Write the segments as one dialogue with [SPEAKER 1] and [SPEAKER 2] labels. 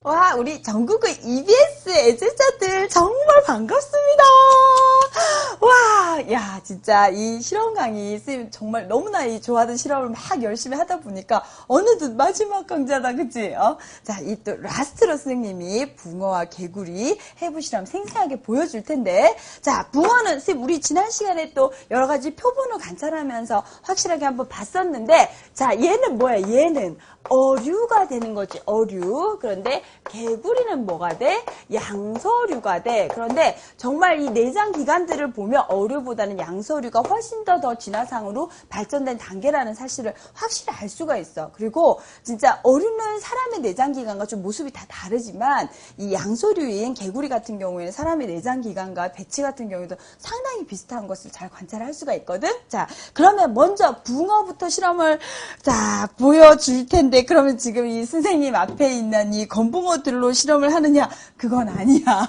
[SPEAKER 1] 와, 우리 전국의 EBS 애청자들 정말 반갑습니다. 와, 야, 진짜 이 실험 강의 쌤 정말 너무나 이 좋아하는 실험을 막 열심히 하다 보니까 어느덧 마지막 강좌다, 그치? 자, 이 또 라스트로 선생님이 붕어와 개구리 해부 실험 생생하게 보여줄 텐데, 자, 붕어는 쌤 우리 지난 시간에 또 여러 가지 표본을 관찰하면서 확실하게 한번 봤었는데, 자, 얘는 뭐야? 얘는 어류가 되는 거지, 어류. 그런데 개구리는 뭐가 돼? 양서류가 돼. 그런데 정말 이 내장 기관들을 보면 어류보다는 양서류가 훨씬 더 진화상으로 발전된 단계라는 사실을 확실히 알 수가 있어. 그리고 진짜 어류는 사람의 내장 기관과 좀 모습이 다 다르지만 이 양서류인 개구리 같은 경우에는 사람의 내장 기관과 배치 같은 경우에도 상당히 비슷한 것을 잘 관찰할 수가 있거든. 자, 그러면 먼저 붕어부터 실험을 자 보여줄 텐데, 그러면 지금 이 선생님 앞에 있는 이 건붕어들로 실험을 하느냐? 그건 아니야.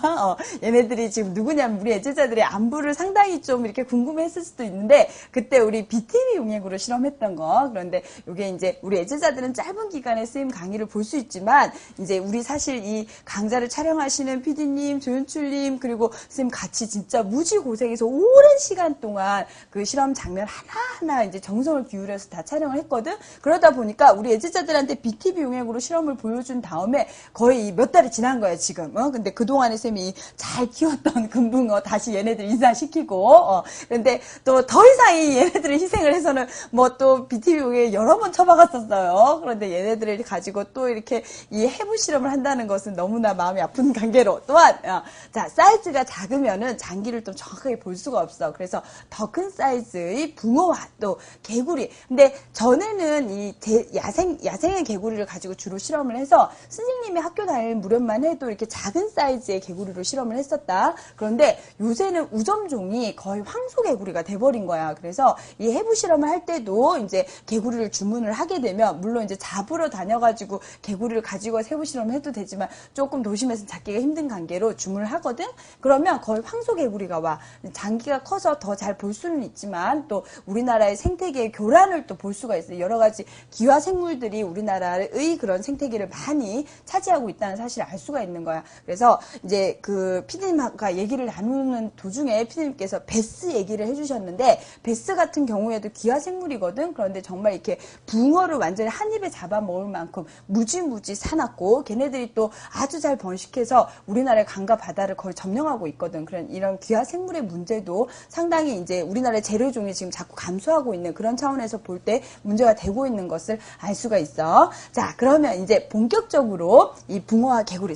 [SPEAKER 1] 얘네들이 지금 누구냐면 우리 애제자들의 안부를 상당히 좀 이렇게 궁금해했을 수도 있는데, 그때 우리 BTV 용액으로 실험했던 거. 그런데 이게 이제 우리 애제자들은 짧은 기간에 선생님 강의를 볼 수 있지만, 이제 우리 사실 이 강좌를 촬영하시는 PD님, 조윤출님, 그리고 선생님 같이 진짜 무지 고생해서 오랜 시간 동안 그 실험 장면 하나하나 이제 정성을 기울여서 다 촬영을 했거든. 그러다 보니까 우리 애제자들한테 BTV 용액으로 실험을 보여준 다음에 거의 몇 달이 지난 거야, 지금. 근데 그동안에 쌤이 잘 키웠던 금붕어 다시 얘네들 인사시키고, 근데 또 더 이상 이 얘네들을 희생을 해서는 뭐 또 BTV 용액 여러 번 처박았었어요. 그런데 얘네들을 가지고 또 이렇게 이 해부 실험을 한다는 것은 너무나 마음이 아픈 관계로, 또한, 자, 사이즈가 작으면은 장기를 좀 정확하게 볼 수가 없어. 그래서 더 큰 사이즈의 붕어와 또 개구리. 근데 전에는 이 야생의 개구리를 가지고 주로 실험을 해서 선생님이 학교 다닐 무렵만 해도 이렇게 작은 사이즈의 개구리로 실험을 했었다. 그런데 요새는 우점종이 거의 황소개구리가 돼버린 거야. 그래서 이 해부 실험을 할 때도 이제 개구리를 주문을 하게 되면, 물론 이제 잡으러 다녀가지고 개구리를 가지고 해부 실험을 해도 되지만 조금 도심에서는 잡기가 힘든 관계로 주문을 하거든. 그러면 거의 황소개구리가 와. 장기가 커서 더 잘 볼 수는 있지만 또 우리나라의 생태계의 교란을 또 볼 수가 있어요. 여러 가지 기화 생물들이 우리나라의 그런 생태계를 많이 차지하고 있다는 사실을 알 수가 있는 거야. 그래서 이제 그 피디님과 얘기를 나누는 도중에 피디님께서 베스 얘기를 해주셨는데, 베스 같은 경우에도 기화 생물이거든. 그런데 정말 이렇게 붕어를 완전히 한 입에 잡아먹을 만큼 무지무지 사납고, 걔네들이 또 아주 잘 번식해서 우리나라의 강과 바다를 거의 점령하고 있거든. 그런 이런 기화 생물의 문제도 상당히 이제 우리나라의 재래종이 지금 자꾸 감소하고 있는 그런 차원에서 볼 때 문제가 되고 있는 것을 알 수가 있어. 자, 그러면 이제 본격적으로 이 붕어와 개구리.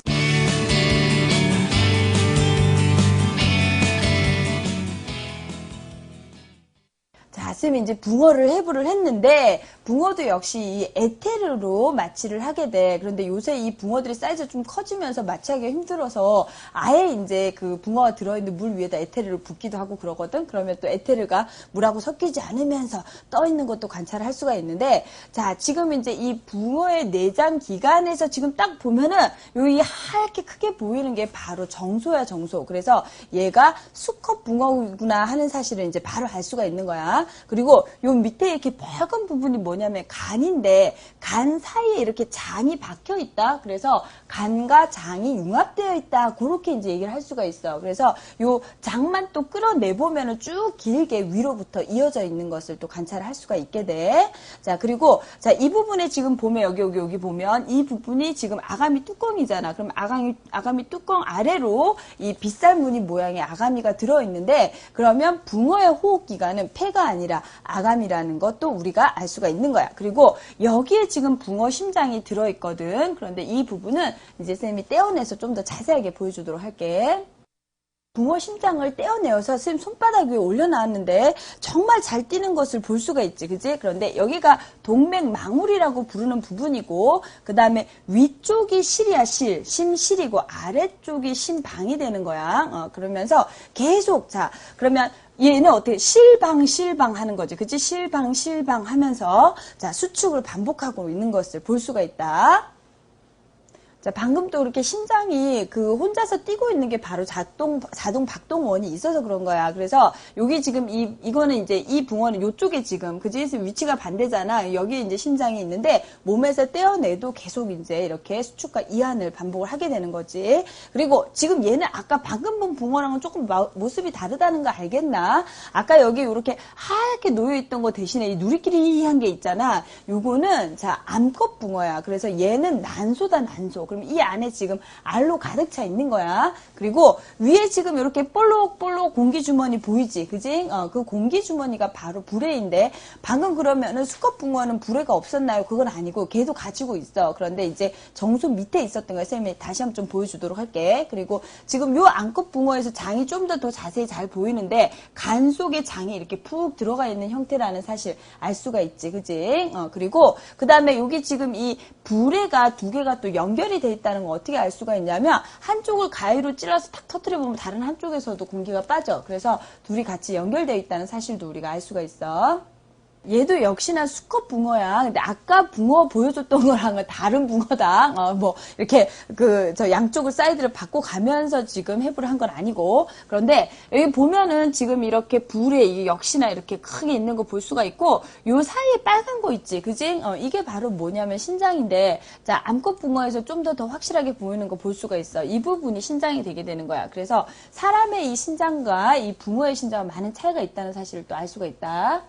[SPEAKER 1] 자, 쌤이 이제 붕어를 해부를 했는데, 붕어도 역시 이 에테르로 마취를 하게 돼. 그런데 요새 이 붕어들이 사이즈가 좀 커지면서 마취하기가 힘들어서 아예 이제 그 붕어가 들어있는 물 위에다 에테르를 붓기도 하고 그러거든. 그러면 또 에테르가 물하고 섞이지 않으면서 떠 있는 것도 관찰할 수가 있는데, 자, 지금 이제 이 붕어의 내장 기관에서 지금 딱 보면은 여기 하얗게 크게 보이는 게 바로 정소야, 정소. 그래서 얘가 수컷 붕어구나 하는 사실을 이제 바로 알 수가 있는 거야. 그리고 요 밑에 이렇게 빨간 부분이 뭐냐면 간인데, 간 사이에 이렇게 장이 박혀 있다. 그래서 간과 장이 융합되어 있다. 그렇게 이제 얘기를 할 수가 있어. 그래서 요 장만 또 끌어내 보면은 쭉 길게 위로부터 이어져 있는 것을 또 관찰할 수가 있게 돼. 자, 그리고 자, 이 부분에 지금 보면 여기 보면 이 부분이 지금 아가미 뚜껑이잖아. 그럼 아가미 뚜껑 아래로 이 빗살무늬 모양의 아가미가 들어 있는데, 그러면 붕어의 호흡 기관은 폐가 아니라 아가미라는 것도 우리가 알 수가 있는 거야. 그리고 여기에 지금 붕어 심장이 들어있거든. 그런데 이 부분은 이제 쌤이 떼어내서 좀 더 자세하게 보여주도록 할게. 붕어 심장을 떼어내어서 쌤 손바닥 위에 올려놨는데 정말 잘 뛰는 것을 볼 수가 있지, 그지? 그런데 여기가 동맥망울이라고 부르는 부분이고, 그 다음에 위쪽이 실이야, 심실이고 아래쪽이 심방이 되는 거야. 그러면서 계속, 자, 그러면 얘는 어떻게 실방 하는 거지, 그치? 실방 하면서 자, 수축을 반복하고 있는 것을 볼 수가 있다. 자, 방금 또 이렇게 심장이 그 혼자서 뛰고 있는 게 바로 자동 박동원이 있어서 그런 거야. 그래서 여기 지금 이거는 이제 이 붕어는 요쪽에 지금, 그지? 위치가 반대잖아. 여기에 이제 심장이 있는데 몸에서 떼어내도 계속 이제 이렇게 수축과 이완을 반복을 하게 되는 거지. 그리고 지금 얘는 아까 방금 본 붕어랑은 조금 모습이 다르다는 거 알겠나? 아까 여기 이렇게 하얗게 놓여있던 거 대신에 이 누리끼리한 게 있잖아. 요거는 자, 암컷 붕어야. 그래서 얘는 난소다, 난소. 그럼 이 안에 지금 알로 가득 차 있는 거야. 그리고 위에 지금 이렇게 볼록볼록 공기주머니 보이지? 그지? 그 공기주머니가 바로 불에인데 방금 그러면은 수컷 붕어는 불에가 없었나요? 그건 아니고 걔도 가지고 있어. 그런데 이제 정소 밑에 있었던 거야. 쌤이 다시 한번 좀 보여주도록 할게. 그리고 지금 요 암컷 붕어에서 장이 좀 더 자세히 잘 보이는데 간 속에 장이 이렇게 푹 들어가 있는 형태라는 사실 알 수가 있지. 그지? 그리고 그 다음에 여기 지금 이 불에가 두 개가 또 연결이 돼 있다는 거 어떻게 알 수가 있냐면 한쪽을 가위로 찔러서 탁 터뜨려 보면 다른 한쪽에서도 공기가 빠져. 그래서 둘이 같이 연결되어 있다는 사실도 우리가 알 수가 있어. 얘도 역시나 수컷 붕어야. 근데 아까 붕어 보여줬던 거랑은 다른 붕어다. 뭐 이렇게 저 양쪽을 사이드를 바꿔 가면서 지금 해부를 한 건 아니고. 그런데 여기 보면은 지금 이렇게 불에 이게 역시나 이렇게 크게 있는 거 볼 수가 있고, 요 사이에 빨간 거 있지, 그지? 이게 바로 뭐냐면 신장인데, 자, 암컷 붕어에서 좀 더 확실하게 보이는 거 볼 수가 있어. 이 부분이 신장이 되게 되는 거야. 그래서 사람의 이 신장과 이 붕어의 신장은 많은 차이가 있다는 사실을 또 알 수가 있다.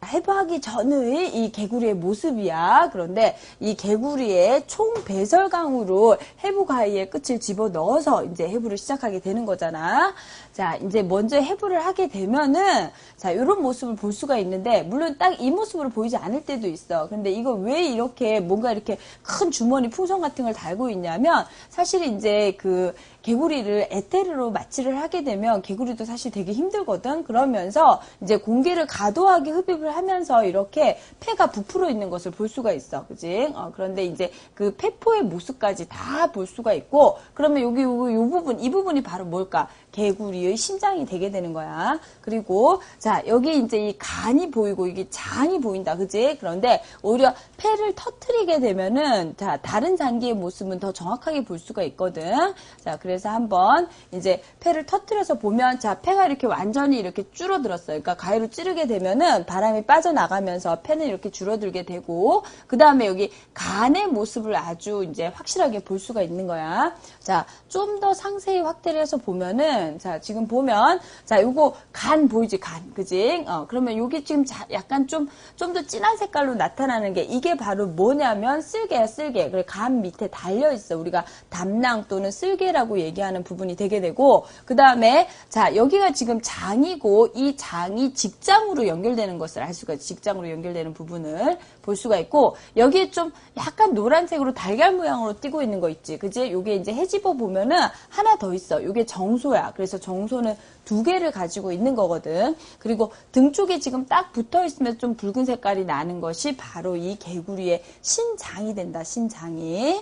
[SPEAKER 1] 해부하기 전의 이 개구리의 모습이야. 그런데 이 개구리의 총 배설강으로 해부 가위의 끝을 집어 넣어서 이제 해부를 시작하게 되는 거잖아. 자, 이제 먼저 해부를 하게 되면은 자, 이런 모습을 볼 수가 있는데 물론 딱 이 모습으로 보이지 않을 때도 있어. 근데 이거 왜 이렇게 뭔가 이렇게 큰 주머니 풍선 같은 걸 달고 있냐면 사실 이제 그 개구리를 에테르로 마취를 하게 되면 개구리도 사실 되게 힘들거든. 그러면서 이제 공기를 과도하게 흡입을 하면서 이렇게 폐가 부풀어 있는 것을 볼 수가 있어. 그지? 그런데 이제 그 폐포의 모습까지 다 볼 수가 있고, 그러면 여기 요 부분, 이 부분이 바로 뭘까? 개구리의 심장이 되게 되는 거야. 그리고 자, 여기 이제 이 간이 보이고 이게 장이 보인다. 그지? 그런데 오히려 폐를 터트리게 되면은 자, 다른 장기의 모습은 더 정확하게 볼 수가 있거든. 자, 그래서 한번 이제 폐를 터트려서 보면 자, 폐가 이렇게 완전히 이렇게 줄어들었어요. 그러니까 가위로 찌르게 되면은 바람이 빠져나가면서 폐는 이렇게 줄어들게 되고, 그 다음에 여기 간의 모습을 아주 이제 확실하게 볼 수가 있는 거야. 자, 좀 더 상세히 확대를 해서 보면은 자, 지금 보면 자, 요거 간 보이지? 간. 그지? 그러면 여기 지금 약간 좀 더 진한 색깔로 나타나는 게 이게 바로 뭐냐면 쓸개야, 쓸개. 그래, 간 밑에 달려 있어. 우리가 담낭 또는 쓸개라고 얘기하는 부분이 되게 되고, 그 다음에 자, 여기가 지금 장이고 이 장이 직장으로 연결되는 것을 알 수가 있어. 직장으로 연결되는 부분을 볼 수가 있고, 여기에 좀 약간 노란색으로 달걀 모양으로 띄고 있는 거 있지. 그지? 요게 이제 해집어 보면은 하나 더 있어. 요게 정소야. 그래서 정소는 두 개를 가지고 있는 거거든. 그리고 등 쪽에 지금 딱 붙어 있으면 좀 붉은 색깔이 나는 것이 바로 이 개구리의 신장이 된다. 신장이.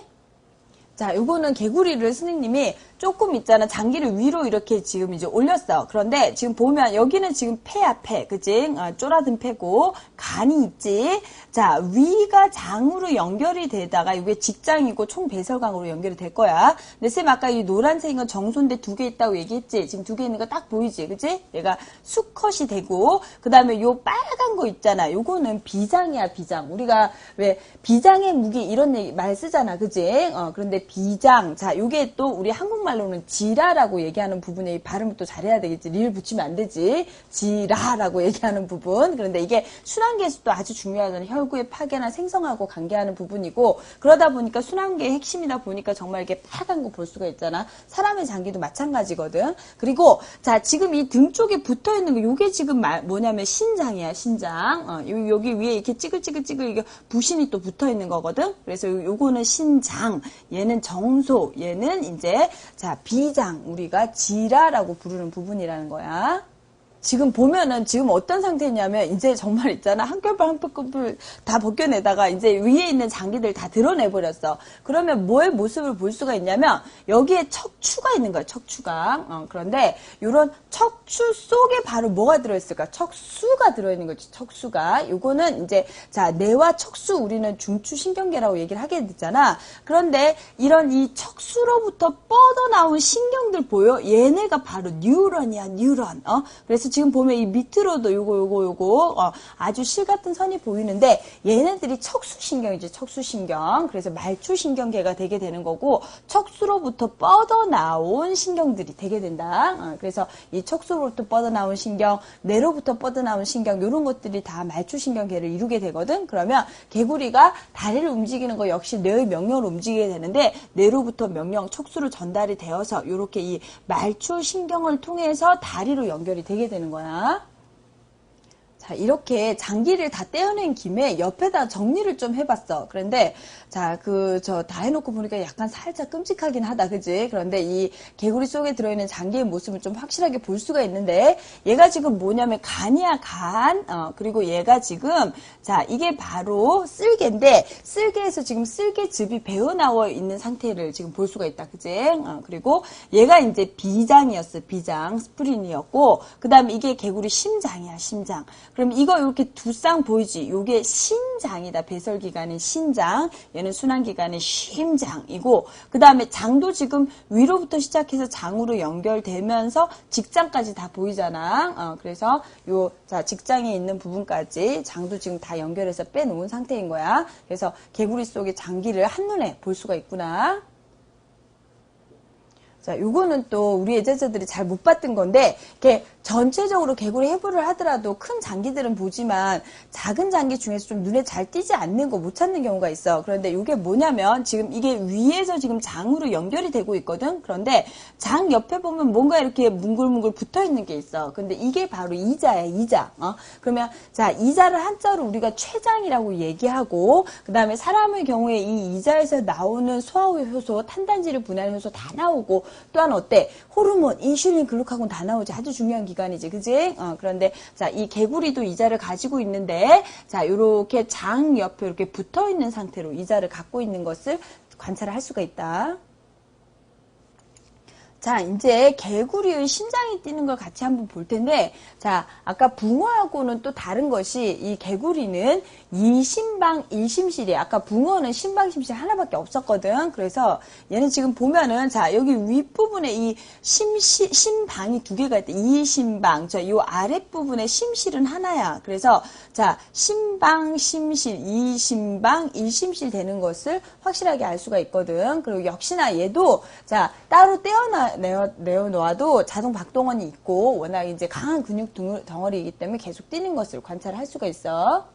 [SPEAKER 1] 자, 요거는 개구리를 선생님이 조금 있잖아. 장기를 위로 이렇게 지금 이제 올렸어. 그런데 지금 보면 여기는 지금 폐야, 폐. 그치? 쪼라든 폐고, 간이 있지? 자, 위가 장으로 연결이 되다가 이게 직장이고 총 배설강으로 연결이 될 거야. 근데 쌤 아까 이 노란색인 건 정소인데 두 개 있다고 얘기했지? 지금 두 개 있는 거 딱 보이지? 그치? 얘가 수컷이 되고, 그 다음에 요 빨간 거 있잖아. 요거는 비장이야, 비장. 우리가 왜 비장의 무기 이런 얘기 말 쓰잖아. 그치? 그런데 비장. 자, 요게 또 우리 한국말로는 지라라고 얘기하는 부분에 발음을 또 잘해야 되겠지. 리를 붙이면 안 되지. 지라라고 얘기하는 부분. 그런데 이게 순환계에서도 아주 중요하잖아. 혈구의 파괴나 생성하고 관계하는 부분이고, 그러다 보니까 순환계의 핵심이다 보니까 정말 이렇게 빨간 거 볼 수가 있잖아. 사람의 장기도 마찬가지거든. 그리고 자, 지금 이 등 쪽에 붙어 있는 거, 요게 지금 뭐냐면 신장이야, 신장. 여기 위에 이렇게 찌글찌글찌글 이게 부신이 또 붙어 있는 거거든. 그래서 요거는 신장. 얘는 정소, 얘는 이제 자, 비장, 우리가 지라라고 부르는 부분이라는 거야. 지금 보면은 지금 어떤 상태냐면 이제 정말 있잖아. 한 겹을 한 겹을 다 벗겨내다가 이제 위에 있는 장기들 다 드러내버렸어. 그러면 뭐의 모습을 볼 수가 있냐면 여기에 척추가 있는 거야. 척추가. 그런데 이런 척추 속에 바로 뭐가 들어있을까? 척수가 들어있는 거지. 척수가. 요거는 이제 자 뇌와 척수 우리는 중추신경계라고 얘기를 하게 되잖아. 그런데 이런 이 척수로부터 뻗어나온 신경들 보여? 얘네가 바로 뉴런이야. 뉴런. 그래서 지금 보면 이 밑으로도 요거 아주 실 같은 선이 보이는데 얘네들이 척수신경이지. 척수신경. 그래서 말초신경계가 되게 되는 거고 척수로부터 뻗어나온 신경들이 되게 된다. 그래서 이 척수로부터 뻗어나온 신경, 뇌로부터 뻗어나온 신경 이런 것들이 다 말초신경계를 이루게 되거든. 그러면 개구리가 다리를 움직이는 거 역시 뇌의 명령으로 움직이게 되는데 뇌로부터 명령, 척수로 전달이 되어서 이렇게 이 말초신경을 통해서 다리로 연결이 되게 되는 거야. 자, 이렇게 장기를 다 떼어낸 김에 옆에다 정리를 좀 해봤어. 그런데, 자, 다 해놓고 보니까 약간 살짝 끔찍하긴 하다. 그지? 그런데 이 개구리 속에 들어있는 장기의 모습을 좀 확실하게 볼 수가 있는데, 얘가 지금 뭐냐면 간이야, 간. 그리고 얘가 지금, 자, 이게 바로 쓸개인데, 쓸개에서 지금 쓸개즙이 배어나와 있는 상태를 지금 볼 수가 있다. 그지? 그리고 얘가 이제 비장이었어. 비장. 스프린이었고, 그 다음에 이게 개구리 심장이야, 심장. 그럼 이거 이렇게 두 쌍 보이지? 요게 신장이다. 배설기관은 신장, 얘는 순환기관은 심장이고, 그 다음에 장도 지금 위로부터 시작해서 장으로 연결되면서 직장까지 다 보이잖아. 그래서 자, 직장에 있는 부분까지 장도 지금 다 연결해서 빼놓은 상태인 거야. 그래서 개구리 속의 장기를 한눈에 볼 수가 있구나. 자, 요거는 또 우리 애제자들이 잘 못 봤던 건데, 이렇게 전체적으로 개구리 해부를 하더라도 큰 장기들은 보지만 작은 장기 중에서 좀 눈에 잘 띄지 않는 거 못 찾는 경우가 있어. 그런데 이게 뭐냐면 지금 이게 위에서 지금 장으로 연결이 되고 있거든. 그런데 장 옆에 보면 뭔가 이렇게 뭉글뭉글 붙어 있는 게 있어. 근데 이게 바로 이자야, 이자. 그러면 자, 이자를 한자로 우리가 췌장이라고 얘기하고, 그 다음에 사람의 경우에 이 이자에서 나오는 소화 효소, 탄단지를 분해하는 효소 다 나오고, 또한 어때? 호르몬, 인슐린, 글루카곤 다 나오지. 아주 중요한 기관이지. 그지? 그런데 자, 이 개구리도 이자를 가지고 있는데 자, 요렇게 장 옆에 이렇게 붙어 있는 상태로 이자를 갖고 있는 것을 관찰할 수가 있다. 자, 이제 개구리의 심장이 뛰는 걸 같이 한번 볼 텐데, 자, 아까 붕어하고는 또 다른 것이 이 개구리는 이심방 일심실이야. 아까 붕어는 심방 심실 하나밖에 없었거든. 그래서 얘는 지금 보면은 자, 여기 윗부분에 이 심방이 두 개가 있대. 이심방. 자, 요 아랫부분에 심실은 하나야. 그래서 자, 심방, 심실, 이심방, 일심실 되는 것을 확실하게 알 수가 있거든. 그리고 역시나 얘도 자, 따로 내어놓아도 자동 박동원이 있고 워낙 이제 강한 근육 덩어리이기 때문에 계속 뛰는 것을 관찰할 수가 있어.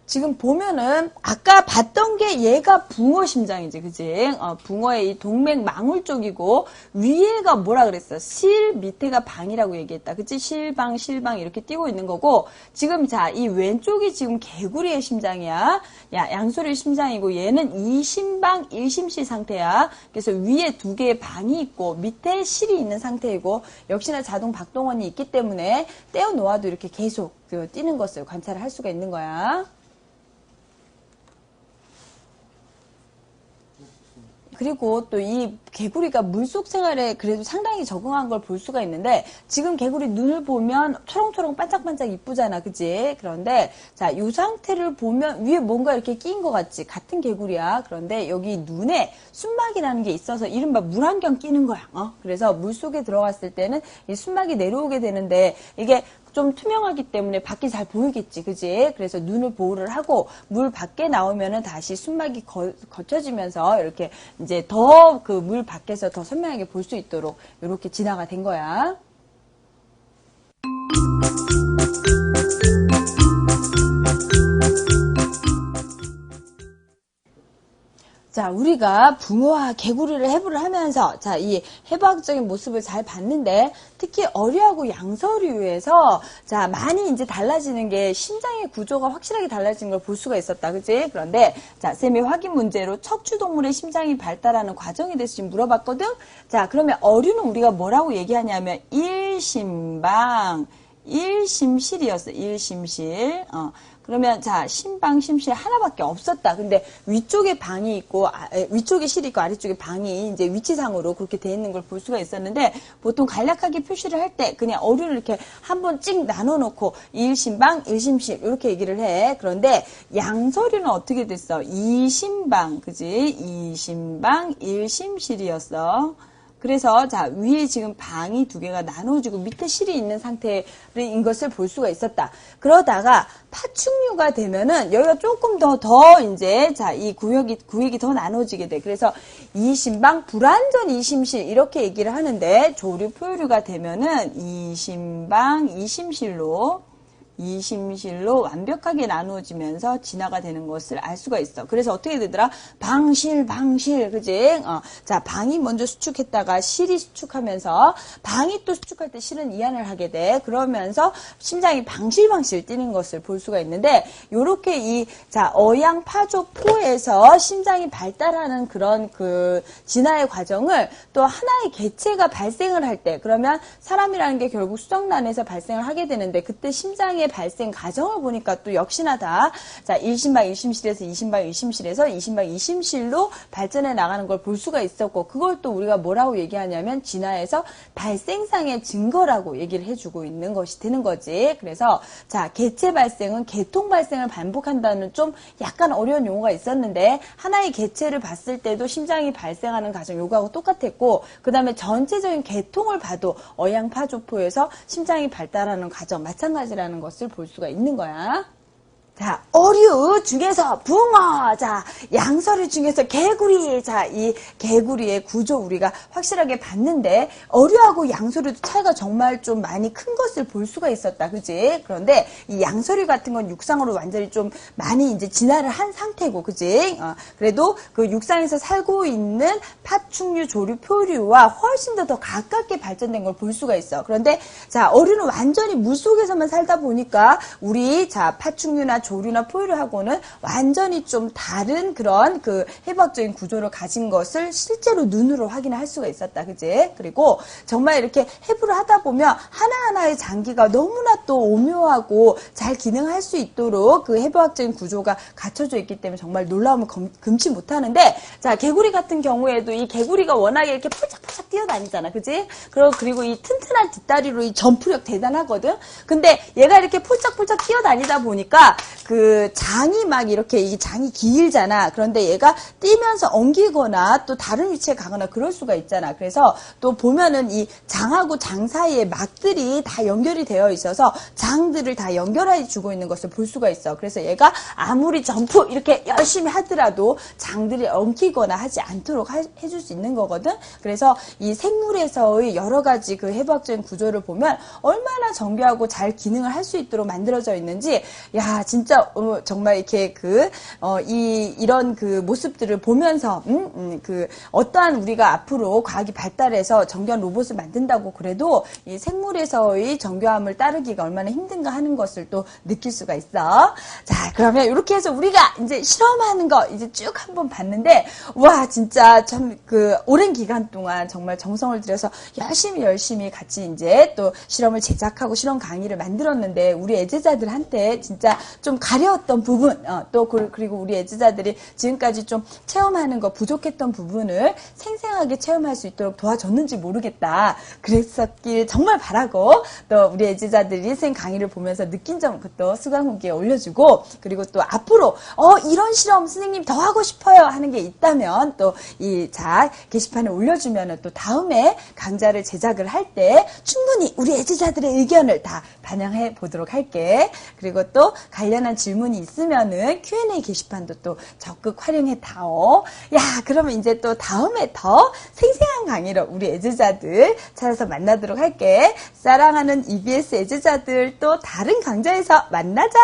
[SPEAKER 1] 지금 보면은 아까 봤던 게 얘가 붕어 심장이지, 그지? 붕어의 이 동맥 망울 쪽이고 위에가 뭐라 그랬어? 실, 밑에가 방이라고 얘기했다, 그치? 실방, 실방 이렇게 띄고 있는 거고 지금 자, 이 왼쪽이 지금 개구리의 심장이야. 양소리의 심장이고 얘는 이심방, 일심실 상태야. 그래서 위에 두 개의 방이 있고 밑에 실이 있는 상태이고 역시나 자동 박동원이 있기 때문에 떼어 놓아도 이렇게 계속 뛰는 것을 관찰을 할 수가 있는 거야. 그리고 또 이 개구리가 물속 생활에 그래도 상당히 적응한 걸 볼 수가 있는데 지금 개구리 눈을 보면 초롱초롱 반짝반짝 이쁘잖아, 그치? 그런데 자, 이 상태를 보면 위에 뭔가 이렇게 끼인 것 같지? 같은 개구리야. 그런데 여기 눈에 순막이라는 게 있어서 이른바 물안경 끼는 거야. 그래서 물속에 들어갔을 때는 이 순막이 내려오게 되는데 이게 좀 투명하기 때문에 밖이 잘 보이겠지, 그지? 그래서 눈을 보호를 하고 물 밖에 나오면은 다시 순막이 거쳐지면서 이렇게 이제 더 그 물 밖에서 더 선명하게 볼 수 있도록 이렇게 진화가 된 거야. 자, 우리가 붕어와 개구리를 해부를 하면서, 자, 이 해부학적인 모습을 잘 봤는데, 특히 어류하고 양서류에서, 자, 많이 이제 달라지는 게 심장의 구조가 확실하게 달라진 걸 볼 수가 있었다. 그치? 그런데, 자, 쌤이 확인 문제로 척추동물의 심장이 발달하는 과정에 대해서 지금 물어봤거든? 자, 그러면 어류는 우리가 뭐라고 얘기하냐면, 일심방, 일심실이었어. 일심실. 그러면 자, 심방, 심실 하나밖에 없었다. 근데 위쪽에 방이 있고 위쪽에 실이 있고 아래쪽에 방이 이제 위치상으로 그렇게 돼 있는 걸 볼 수가 있었는데 보통 간략하게 표시를 할 때 그냥 어류를 이렇게 한번 찍 나눠 놓고 일심방, 일심실 이렇게 얘기를 해. 그런데 양서류는 어떻게 됐어? 이심방, 그지? 이심방, 일심실이었어. 그래서 자, 위에 지금 방이 두 개가 나눠지고 밑에 실이 있는 상태인 것을 볼 수가 있었다. 그러다가 파충류가 되면은 여기가 조금 더 이제 자, 이 구역이 더 나눠지게 돼. 그래서 이심방, 불완전 이심실 이렇게 얘기를 하는데 조류 포유류가 되면은 이심방, 이심실로 완벽하게 나누어지면서 진화가 되는 것을 알 수가 있어. 그래서 어떻게 되더라? 방실, 그지? 자, 방이 먼저 수축했다가 실이 수축하면서 방이 또 수축할 때 실은 이완을 하게 돼. 그러면서 심장이 방실 뛰는 것을 볼 수가 있는데, 요렇게 자, 어양파조포에서 심장이 발달하는 그런 그 진화의 과정을 또 하나의 개체가 발생을 할 때, 그러면 사람이라는 게 결국 수정란에서 발생을 하게 되는데, 그때 심장의 발생 과정을 보니까 또 역시나 다, 자, 일심방, 일심실에서 이심방, 이심실로 발전해 나가는 걸 볼 수가 있었고, 그걸 또 우리가 뭐라고 얘기하냐면, 진화에서 발생상의 증거라고 얘기를 해주고 있는 것이 되는 거지. 그래서, 자, 개체 발생은 개통 발생을 반복한다는 좀 약간 어려운 용어가 있었는데, 하나의 개체를 봤을 때도 심장이 발생하는 과정, 요거하고 똑같았고, 그 다음에 전체적인 개통을 봐도 어양파조포에서 심장이 발달하는 과정, 마찬가지라는 것을 볼 수가 있는 거야. 자, 어류 중에서 붕어, 자, 양서류 중에서 개구리, 자, 이 개구리의 구조 우리가 확실하게 봤는데, 어류하고 양서류도 차이가 정말 좀 많이 큰 것을 볼 수가 있었다, 그지? 그런데 이 양서류 같은 건 육상으로 완전히 좀 많이 이제 진화를 한 상태고, 그지? 그래도 그 육상에서 살고 있는 파충류, 조류, 표류와 훨씬 더 가깝게 발전된 걸 볼 수가 있어. 그런데, 자, 어류는 완전히 물 속에서만 살다 보니까, 우리, 자, 파충류나 조류나 포유류하고는 완전히 좀 다른 그런 그 해부학적인 구조를 가진 것을 실제로 눈으로 확인할 수가 있었다. 그지? 그리고 정말 이렇게 해부를 하다 보면 하나하나의 장기가 너무나 또 오묘하고 잘 기능할 수 있도록 그 해부학적인 구조가 갖춰져 있기 때문에 정말 놀라움을 금치 못하는데, 자, 개구리 같은 경우에도 이 개구리가 워낙에 이렇게 폴짝폴짝 뛰어다니잖아. 그지? 그리고 이 튼튼한 뒷다리로 이 점프력 대단하거든? 근데 얘가 이렇게 폴짝폴짝 뛰어다니다 보니까 그 장이 막 이렇게 이 장이 길잖아. 그런데 얘가 뛰면서 엉기거나 또 다른 위치에 가거나 그럴 수가 있잖아. 그래서 또 보면은 이 장하고 장 사이에 막들이 다 연결이 되어 있어서 장들을 다 연결해 주고 있는 것을 볼 수가 있어. 그래서 얘가 아무리 점프 이렇게 열심히 하더라도 장들이 엉키거나 하지 않도록 해줄 수 있는 거거든. 그래서 이 생물에서의 여러 가지 그 해부학적인 구조를 보면 얼마나 정교하고 잘 기능을 할 수 있도록 만들어져 있는지, 야, 진짜 정말 이렇게 이런 그 모습들을 보면서 그 어떠한 우리가 앞으로 과학이 발달해서 정교한 로봇을 만든다고 그래도 이 생물에서의 정교함을 따르기가 얼마나 힘든가 하는 것을 또 느낄 수가 있어. 자, 그러면 이렇게 해서 우리가 이제 실험하는 거 이제 쭉 한번 봤는데, 와, 진짜 참 그 오랜 기간 동안 정말 정성을 들여서 열심히 같이 이제 또 실험을 제작하고 실험 강의를 만들었는데, 우리 애제자들한테 진짜 좀 가려웠던 부분, 또 그리고 우리 애제자들이 지금까지 좀 체험하는 거 부족했던 부분을 생생하게 체험할 수 있도록 도와줬는지 모르겠다. 그랬었길 정말 바라고, 또 우리 애제자들이 생 강의를 보면서 느낀 점 또 수강 후기에 올려주고, 그리고 또 앞으로 이런 실험 선생님 더 하고 싶어요 하는 게 있다면 또 자, 게시판에 올려주면 또 다음에 강좌를 제작을 할 때 충분히 우리 애제자들의 의견을 다 반영해 보도록 할게. 그리고 또 관련한 질문이 있으면은 Q&A 게시판도 또 적극 활용해 다오. 야, 그러면 이제 또 다음에 더 생생한 강의로 우리 애제자들 찾아서 만나도록 할게. 사랑하는 EBS 애제자들, 또 다른 강좌에서 만나자.